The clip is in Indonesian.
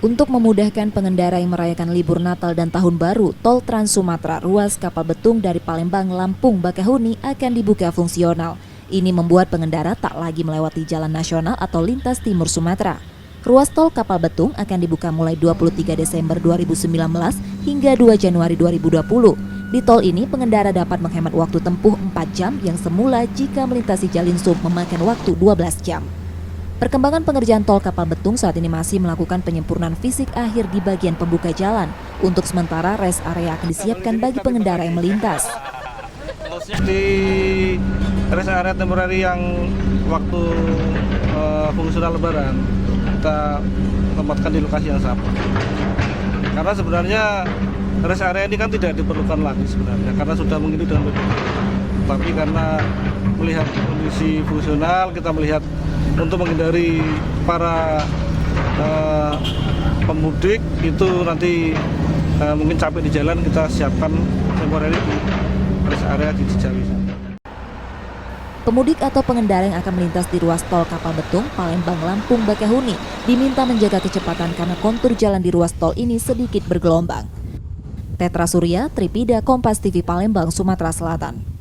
Untuk memudahkan pengendara yang merayakan libur Natal dan Tahun Baru, Tol Trans Sumatera ruas Kapal Betung dari Palembang, Lampung, Bakahuni akan dibuka fungsional. Ini membuat pengendara tak lagi melewati jalan nasional atau lintas timur Sumatera. Ruas tol Kapal Betung akan dibuka mulai 23 Desember 2019 hingga 2 Januari 2020. Di tol ini, pengendara dapat menghemat waktu tempuh 4 jam yang semula jika melintasi Jalin Sum memakan waktu 12 jam. Perkembangan pengerjaan tol Kapal Betung saat ini masih melakukan penyempurnaan fisik akhir di bagian pembuka jalan. Untuk sementara, rest area akan disiapkan bagi pengendara yang melintas. Di rest area temporary yang waktu fungsional Lebaran, kita tempatkan di lokasi yang sama. Karena sebenarnya rest area ini kan tidak diperlukan lagi sebenarnya, karena sudah mengikuti dengan PPP. Tapi karena melihat kondisi fungsional, kita melihat untuk menghindari para pemudik itu nanti mungkin capek di jalan, kita siapkan temporary di rest area di Cijawi. Pemudik atau pengendara yang akan melintas di ruas tol Kapal Betung, Palembang, Lampung, Bakahuni diminta menjaga kecepatan karena kontur jalan di ruas tol ini sedikit bergelombang. Tetra Surya, Tripida, Kompas TV Palembang, Sumatera Selatan.